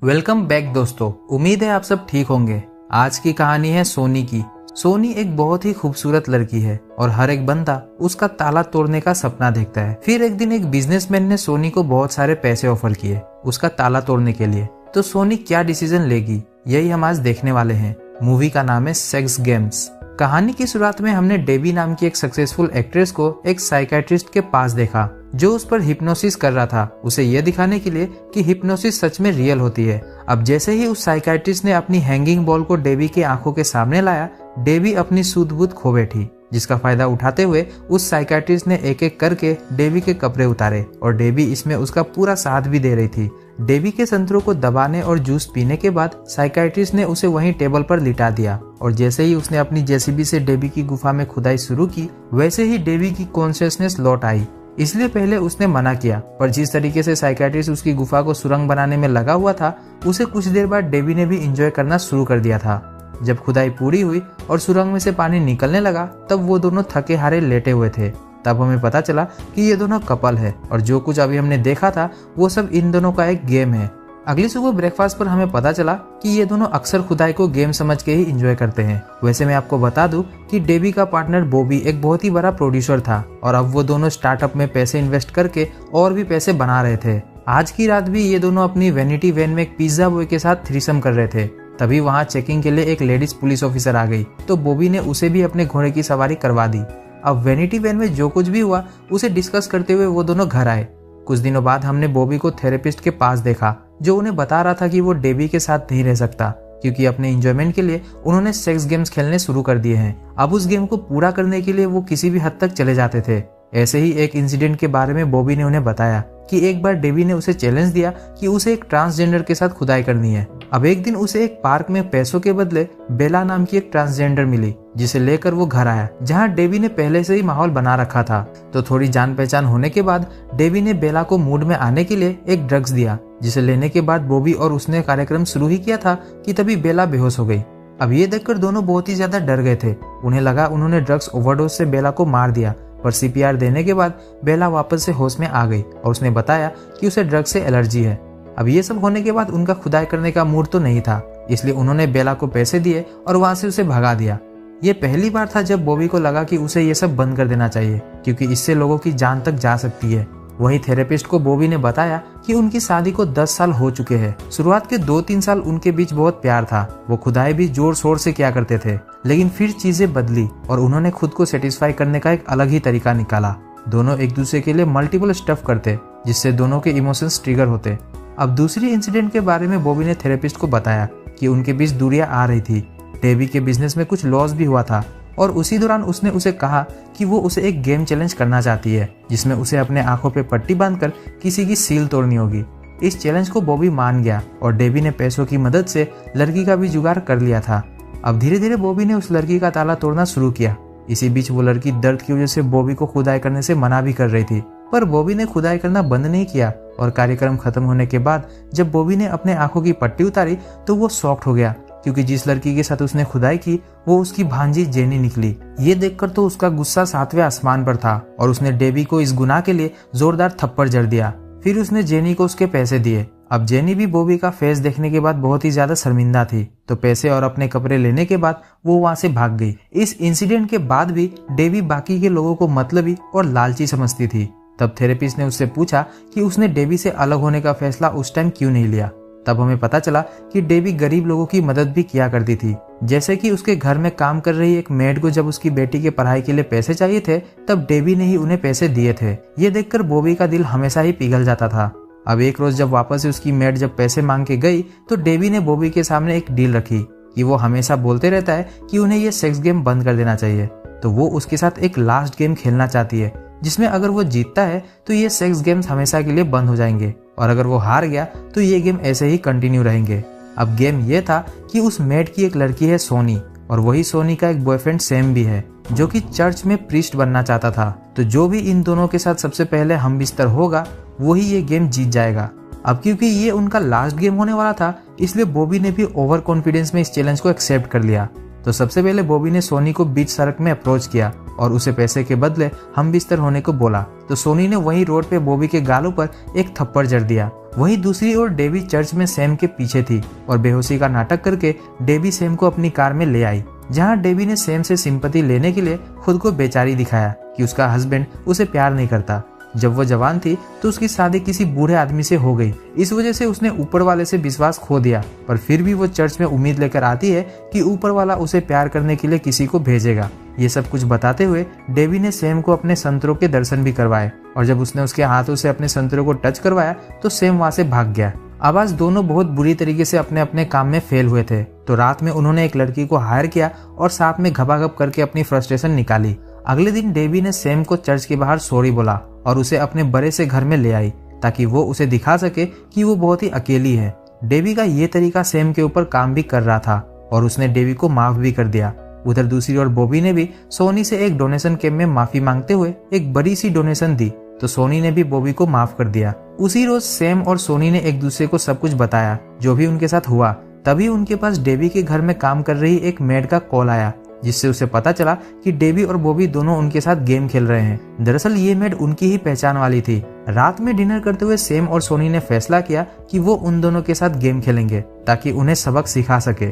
Welcome back दोस्तों। उम्मीद है आप सब ठीक होंगे। आज की कहानी है सोनी की। सोनी एक बहुत ही खूबसूरत लड़की है और हर एक बंदा उसका ताला तोड़ने का सपना देखता है। फिर एक दिन एक बिजनेसमैन ने सोनी को बहुत सारे पैसे ऑफर किए उसका ताला तोड़ने के लिए। तो सोनी क्या डिसीजन लेगी यही हम आज देखने वाले हैं। मूवी का नाम है सेक्स गेम्स। कहानी की शुरुआत में हमने डेबी नाम की एक सक्सेसफुल एक्ट्रेस को एक साइकियाट्रिस्ट के पास देखा जो उस पर हिप्नोसिस कर रहा था, उसे यह दिखाने के लिए कि हिप्नोसिस सच में रियल होती है। अब जैसे ही उस साइकियाट्रिस्ट ने अपनी हैंगिंग बॉल को डेबी की आंखों के सामने लाया, डेबी अपनी सूध-बूध खो बैठी, जिसका फायदा उठाते हुए उस साइकियाट्रिस्ट ने एक एक करके डेबी के कपड़े उतारे और डेबी इसमें उसका पूरा साथ भी दे रही थी। डेबी के संतरों को दबाने और जूस पीने के बाद साइकियाट्रिस्ट ने उसे वहीं टेबल पर लिटा दिया और जैसे ही उसने अपनी जेसीबी से डेबी की गुफा में खुदाई शुरू की, वैसे ही डेबी की कॉन्शियसनेस लौट आई। इसलिए पहले उसने मना किया, पर जिस तरीके से साइकियाट्रिस्ट उसकी गुफा को सुरंग बनाने में लगा हुआ था, उसे कुछ देर बाद डेबी ने भी एंजॉय करना शुरू कर दिया था। जब खुदाई पूरी हुई और सुरंग में से पानी निकलने लगा, तब वो दोनों थके हारे लेटे हुए थे। तब हमें पता चला कि ये दोनों कपल है और जो कुछ अभी हमने देखा था वो सब इन दोनों का एक गेम है। अगली सुबह ब्रेकफास्ट पर हमें पता चला कि ये दोनों अक्सर खुदाई को गेम समझ के ही एंजॉय करते हैं। वैसे मैं आपको बता दूं कि डेबी का पार्टनर बॉबी एक बहुत ही बड़ा प्रोड्यूसर था और अब वो दोनों स्टार्टअप में पैसे इन्वेस्ट करके और भी पैसे बना रहे थे। आज की रात भी ये दोनों अपनी वैनिटी वैन में एक पिज्जा बॉय के साथ थ्रीसम कर रहे थे। तभी वहाँ चेकिंग के लिए एक लेडीज पुलिस ऑफिसर आ गई, तो बॉबी ने उसे भी अपने घोड़े की सवारी करवा दी। अब वैनिटी वैन में जो कुछ भी हुआ उसे डिस्कस करते हुए वो दोनों घर आए। कुछ दिनों बाद हमने बॉबी को थेरेपिस्ट के पास देखा जो उन्हें बता रहा था कि वो डेबी के साथ नहीं रह सकता क्योंकि अपने एंजॉयमेंट के लिए उन्होंने सेक्स गेम्स खेलने शुरू कर दिए हैं। अब उस गेम को पूरा करने के लिए वो किसी भी हद तक चले जाते थे। ऐसे ही एक इंसिडेंट के बारे में बॉबी ने उन्हें बताया कि एक बार डेबी ने उसे चैलेंज दिया कि उसे एक ट्रांसजेंडर के साथ खुदाई करनी है। अब एक दिन उसे एक पार्क में पैसों के बदले बेला नाम की एक ट्रांसजेंडर मिली, जिसे लेकर वो घर आया जहां डेबी ने पहले से ही माहौल बना रखा था। तो थोड़ी जान पहचान होने के बाद डेबी ने बेला को मूड में आने के लिए एक ड्रग्स दिया, जिसे लेने के बाद बॉबी और उसने कार्यक्रम शुरू ही किया था कि तभी बेला बेहोश हो गई। अब ये देखकर दोनों बहुत ही ज्यादा डर गए थे। उन्हें लगा उन्होंने ड्रग्स ओवरडोज से बेला को मार दिया, पर सीपीआर देने के बाद बेला वापस से होश में आ गई और उसने बताया कि उसे ड्रग्स से एलर्जी है। अब ये सब होने के बाद उनका खुदाई करने का मूड तो नहीं था, इसलिए उन्होंने बेला को पैसे दिए और वहां से उसे भगा दिया। ये पहली बार था जब बॉबी को लगा कि उसे ये सब बंद कर देना चाहिए क्योंकि इससे लोगों की जान तक जा सकती है। वहीं थेरेपिस्ट को बॉबी ने बताया कि उनकी शादी को 10 साल हो चुके हैं। शुरुआत के 2-3 साल उनके बीच बहुत प्यार था, वो खुदाई भी जोर शोर से किया करते थे, लेकिन फिर चीजें बदली और उन्होंने खुद को सेटिस्फाई करने का एक अलग ही तरीका निकाला। दोनों एक दूसरे के लिए मल्टीपल स्टफ करते जिससे दोनों के इमोशंस ट्रिगर होते। अब दूसरी इंसिडेंट के बारे में बॉबी ने थेरेपिस्ट को बताया कि उनके बीच दूरियां आ रही थी। डेबी के बिजनेस में कुछ लॉस भी हुआ था और उसी दौरान उसने उसे कहा कि वो उसे एक गेम चैलेंज करना चाहती है जिसमें उसे अपने आंखों पे पट्टी बांधकर किसी की सील तोड़नी होगी। इस चैलेंज को बॉबी मान गया और डेबी ने पैसों की मदद से लड़की का भी जुगाड़ कर लिया था। अब धीरे धीरे बॉबी ने उस लड़की का ताला तोड़ना शुरू किया। इसी बीच वो लड़की दर्द की वजह से बॉबी को खुदाई करने से मना भी कर रही थी, पर बॉबी ने खुदाई करना बंद नहीं किया और कार्यक्रम खत्म होने के बाद जब बॉबी ने अपने आंखों की पट्टी उतारी तो वो शॉक्ड हो गया क्योंकि जिस लड़की के साथ उसने खुदाई की वो उसकी भांजी जेनी निकली। ये देखकर तो उसका गुस्सा 7वें आसमान पर था और उसने डेबी को इस गुनाह के लिए जोरदार थप्पड़ जड़ दिया। फिर उसने जेनी को उसके पैसे दिए। अब जेनी भी बॉबी का फेस देखने के बाद बहुत ही ज्यादा शर्मिंदा थी, तो पैसे और अपने कपड़े लेने के बाद वो वहां से भाग गई। इस इंसिडेंट के बाद भी डेबी बाकी के लोगों को मतलबी और लालची समझती थी। तब थेरेपिस्ट ने उससे पूछा कि उसने डेबी से अलग होने का फैसला उस टाइम क्यों नहीं लिया। तब हमें पता चला कि डेबी गरीब लोगों की मदद भी किया करती थी, जैसे कि उसके घर में काम कर रही एक मेड को जब उसकी बेटी के पढ़ाई के लिए पैसे चाहिए थे तब डेबी ने ही उन्हें पैसे दिए थे। ये देखकर बॉबी का दिल हमेशा ही पिघल जाता था। अब एक रोज जब वापस से उसकी मेड जब पैसे मांग के गई तो डेबी ने बॉबी के सामने एक डील रखी कि वो हमेशा बोलते रहता है कि उन्हें ये सेक्स गेम बंद कर देना चाहिए, तो वो उसके साथ एक लास्ट गेम खेलना चाहती है जिसमें अगर वो जीतता है तो ये सेक्स गेम्स हमेशा के लिए बंद हो जाएंगे और अगर वो हार गया तो ये गेम ऐसे ही कंटिन्यू रहेंगे। अब गेम ये था कि उस मेड की एक लड़की है सोनी और वही सोनी का एक बॉयफ्रेंड सैम भी है जो कि चर्च में प्रीस्ट बनना चाहता था। तो जो भी इन दोनों के साथ सबसे पहले हम बिस्तर होगा वही ये गेम जीत जाएगा। अब क्योंकि ये उनका लास्ट गेम होने वाला था इसलिए बॉबी ने भी ओवर कॉन्फिडेंस में इस चैलेंज को एक्सेप्ट कर लिया। तो सबसे पहले बॉबी ने सोनी को बीच सड़क में अप्रोच किया और उसे पैसे के बदले हम बिस्तर होने को बोला। तो सोनी ने वहीं रोड पे बॉबी के गालों पर एक थप्पड़ जड़ दिया। वहीं दूसरी ओर डेबी चर्च में सैम के पीछे थी और बेहोशी का नाटक करके डेबी सैम को अपनी कार में ले आई, जहां डेबी ने सैम से सिंपैथी लेने के लिए खुद को बेचारी दिखाया कि उसका हस्बैंड उसे प्यार नहीं करता। जब वो जवान थी तो उसकी शादी किसी बूढ़े आदमी से हो गई, इस वजह से उसने ऊपर वाले से विश्वास खो दिया। पर फिर भी वो चर्च में उम्मीद लेकर आती है कि ऊपर वाला उसे प्यार करने के लिए किसी को भेजेगा। ये सब कुछ बताते हुए डेबी ने सैम को अपने संतरों के दर्शन भी करवाए और जब उसने उसके हाथों से अपने संतरों को टच करवाया तो सैम वहां से भाग गया। अब आज दोनों बहुत बुरी तरीके से अपने अपने काम में फेल हुए थे, तो रात में उन्होंने एक लड़की को हायर किया और साथ में घबाघब करके अपनी फ्रस्ट्रेशन निकाली। अगले दिन डेबी ने सैम को चर्च के बाहर सॉरी बोला और उसे अपने बड़े से घर में ले आई ताकि वो उसे दिखा सके कि वो बहुत ही अकेली है। डेबी का ये तरीका सैम के ऊपर काम भी कर रहा था और उसने डेबी को माफ भी कर दिया। उधर दूसरी ओर बॉबी ने भी सोनी से एक डोनेशन कैंप में माफी मांगते हुए एक बड़ी सी डोनेशन दी, तो सोनी ने भी बॉबी को माफ कर दिया। उसी रोज सैम और सोनी ने एक दूसरे को सब कुछ बताया जो भी उनके साथ हुआ। तभी उनके पास डेबी के घर में काम कर रही एक मेड का कॉल आया, जिससे उसे पता चला कि डेबी और बॉबी दोनों उनके साथ गेम खेल रहे हैं। दरअसल ये मेड उनकी ही पहचान वाली थी। रात में डिनर करते हुए सैम और सोनी ने फैसला किया कि वो उन दोनों के साथ गेम खेलेंगे ताकि उन्हें सबक सिखा सके।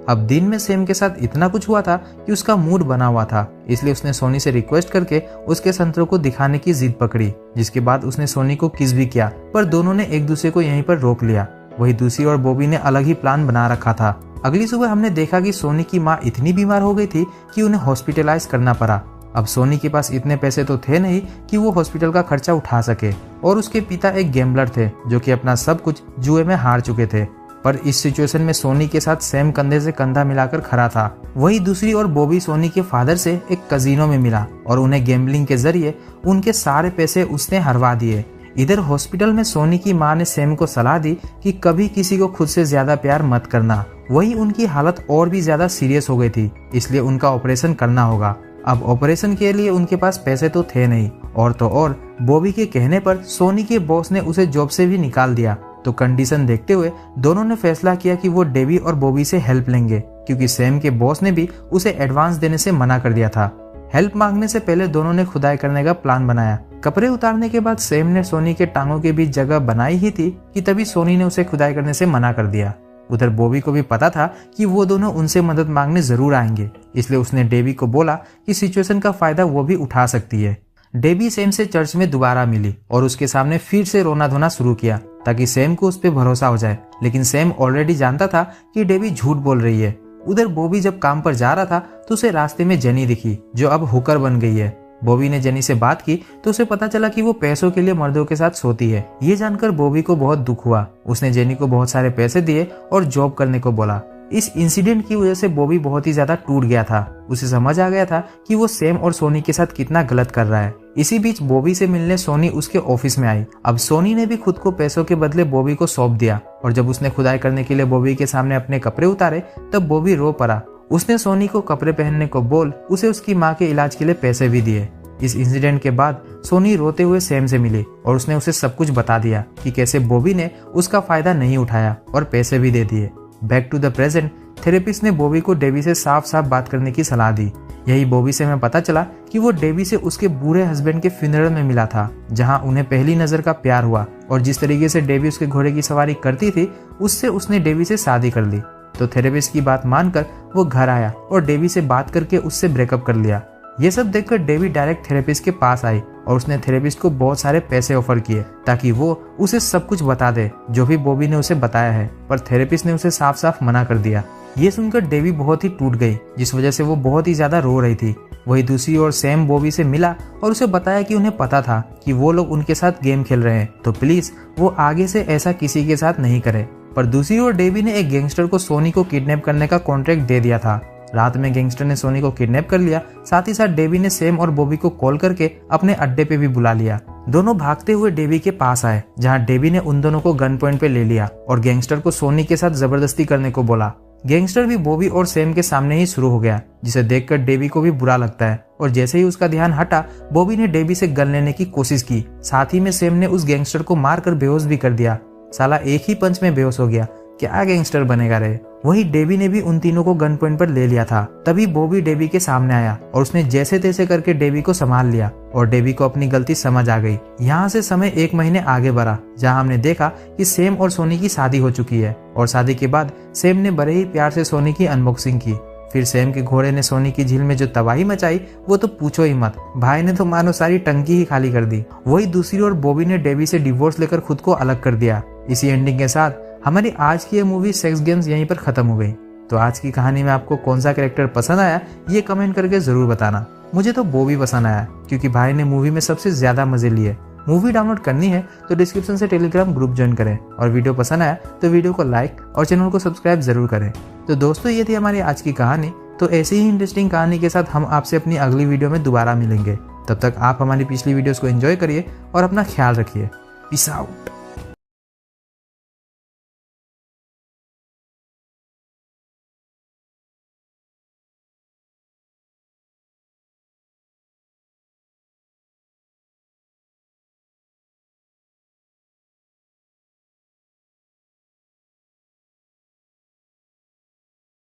अब दिन में सैम के साथ इतना कुछ हुआ था कि उसका मूड बना हुआ था, इसलिए उसने सोनी से रिक्वेस्ट करके उसके संतरों को दिखाने की जिद पकड़ी, जिसके बाद उसने सोनी को किस भी किया, पर दोनों ने एक दूसरे को यहीं पर रोक लिया। वही दूसरी ओर बॉबी ने अलग ही प्लान बना रखा था। अगली सुबह हमने देखा कि सोनी की माँ इतनी बीमार हो गई थी कि उन्हें हॉस्पिटलाइज करना पड़ा। अब सोनी के पास इतने पैसे तो थे नहीं कि वो हॉस्पिटल का खर्चा उठा सके और उसके पिता एक गैम्बलर थे जो कि अपना सब कुछ जुए में हार चुके थे। पर इस सिचुएशन में सोनी के साथ सैम कंधे से कंधा मिलाकर खड़ा था। वही दूसरी ओर बॉबी सोनी के फादर से एक कजिनो में मिला और उन्हें गैम्बलिंग के जरिए उनके सारे पैसे उसने हरवा दिए। इधर हॉस्पिटल में सोनी की माँ ने सैम को सलाह दी कि कभी किसी को खुद से ज्यादा प्यार मत करना। वही उनकी हालत और भी ज्यादा सीरियस हो गई थी, इसलिए उनका ऑपरेशन करना होगा। अब ऑपरेशन के लिए उनके पास पैसे तो थे नहीं, और तो और बॉबी के कहने पर सोनी के बॉस ने उसे जॉब से भी निकाल दिया। तो कंडीशन देखते हुए दोनों ने फैसला किया कि वो डेबी और बॉबी से हेल्प लेंगे, क्योंकि सैम के बॉस ने भी उसे एडवांस देने से मना कर दिया था। हेल्प मांगने से पहले दोनों ने खुदाई करने का प्लान बनाया। कपड़े उतारने के बाद सैम ने सोनी के टांगों के बीच जगह बनाई ही थी कि तभी सोनी ने उसे खुदाई करने से मना कर दिया। उधर बॉबी को भी पता था कि वो दोनों उनसे मदद मांगने जरूर आएंगे, इसलिए उसने डेबी को बोला कि सिचुएशन का फायदा वो भी उठा सकती है। डेबी सैम से चर्च में दोबारा मिली और उसके सामने फिर से रोना धोना शुरू किया ताकि सैम को उस पर भरोसा हो जाए, लेकिन सैम ऑलरेडी जानता था कि डेबी झूठ बोल रही है। उधर बॉबी जब काम पर जा रहा था तो उसे रास्ते में जेनी दिखी, जो अब हुकर बन गई है। बॉबी ने जेनी से बात की तो उसे पता चला कि वो पैसों के लिए मर्दों के साथ सोती है। ये जानकर बॉबी को बहुत दुख हुआ। उसने जेनी को बहुत सारे पैसे दिए और जॉब करने को बोला। इस इंसिडेंट की वजह से बॉबी बहुत ही ज्यादा टूट गया था। उसे समझ आ गया था कि वो सैम और सोनी के साथ कितना गलत कर रहा है। इसी बीच बॉबी से मिलने सोनी उसके ऑफिस में आई। अब सोनी ने भी खुद को पैसों के बदले बॉबी को सौंप दिया और जब उसने खुदाई करने के लिए बॉबी के सामने अपने कपड़े उतारे तब बॉबी रो पड़ा। उसने सोनी को कपड़े पहनने को बोल उसे उसकी माँ के इलाज के लिए पैसे भी दिए। इस इंसिडेंट के बाद सोनी रोते हुए सैम से मिली और उसने उसे सब कुछ बता दिया कि कैसे बॉबी ने उसका फायदा नहीं उठाया और पैसे भी दे दिए। Back to the present, therapist ने बॉबी को डेबी से साफ साफ बात करने की सलाह दी। यही बॉबी से हमें पता चला कि वो डेबी से उसके बूढ़े हस्बैंड के फ्यूनरल में मिला था, जहां उन्हें पहली नजर का प्यार हुआ और जिस तरीके से डेबी उसके घोड़े की सवारी करती थी उससे उसने डेबी से शादी कर ली। तो थेरेपिस्ट की बात मानकर वो घर आया और डेबी से बात करके उससे ब्रेकअप कर लिया। ये सब देखकर डेबी डायरेक्ट थेरेपिस्ट के पास आई और उसने थेरेपिस्ट को बहुत सारे पैसे ऑफर किए ताकि वो उसे सब कुछ बता दे जो भी बॉबी ने उसे बताया है, पर थेरेपिस्ट ने उसे साफ साफ मना कर दिया। ये सुनकर डेबी बहुत ही टूट गई, जिस वजह से वो बहुत ही ज्यादा रो रही थी। वही दूसरी ओर सैम बॉबी से मिला और उसे बताया कि उन्हें पता था कि वो लोग उनके साथ गेम खेल रहे हैं, तो प्लीज वो आगे से ऐसा किसी के साथ नहीं करे। पर दूसरी ओर डेबी ने एक गैंगस्टर को सोनी को किडनैप करने का कॉन्ट्रैक्ट दे दिया था। रात में गैंगस्टर ने सोनी को किडनैप कर लिया। साथ ही साथ डेबी ने सैम और बॉबी को कॉल करके अपने अड्डे पे भी बुला लिया। दोनों भागते हुए डेबी के पास आए, जहां डेबी ने उन दोनों को गन पॉइंट पे ले लिया और गैंगस्टर को सोनी के साथ जबरदस्ती करने को बोला। गैंगस्टर भी बॉबी और सैम के सामने ही शुरू हो गया, जिसे देखकर डेबी को भी बुरा लगता है और जैसे ही उसका ध्यान हटा बॉबी ने डेबी से गन लेने की कोशिश की। साथ ही में सैम ने उस गैंगस्टर को मारकर बेहोश भी कर दिया। साला एक ही पंच में बेहोश हो गया। क्या गैंगस्टर बनेगा रे। वही डेबी ने भी उन तीनों को गन पॉइंट पर ले लिया था। तभी बॉबी डेबी के सामने आया और उसने जैसे तैसे करके डेबी को संभाल लिया और डेबी को अपनी गलती समझ आ गई। यहाँ से समय 1 महीने आगे बढ़ा, जहाँ हमने देखा कि सैम और सोनी की शादी हो चुकी है और शादी के बाद सैम ने बड़े ही प्यार से सोनी की अनबॉक्सिंग की। फिर सैम के घोड़े ने सोनी की झील में जो तबाही मचाई वो तो पूछो ही मत। भाई ने तो मानो सारी टंकी ही खाली कर दी। वही दूसरी ओर बॉबी ने डेबी से डिवोर्स लेकर खुद को अलग कर दिया। इसी एंडिंग के साथ हमारी आज की ये मूवी सेक्स गेम्स यहीं पर खत्म हो गई। तो आज की कहानी में आपको कौन सा कैरेक्टर पसंद आया ये कमेंट करके जरूर बताना। मुझे तो बॉबी पसंद आया क्योंकि भाई ने मूवी में सबसे ज्यादा मजे लिए। मूवी डाउनलोड करनी है तो डिस्क्रिप्शन से टेलीग्राम ग्रुप ज्वाइन करें और वीडियो पसंद आया तो वीडियो को लाइक और चैनल को सब्सक्राइब जरूर करें। तो दोस्तों ये थी हमारी आज की कहानी। तो ऐसी ही इंटरेस्टिंग कहानी के साथ हम आपसे अपनी अगली वीडियो में दोबारा मिलेंगे। तब तक आप हमारी पिछली वीडियोस को एंजॉय करिए और अपना ख्याल रखिए। Peace out.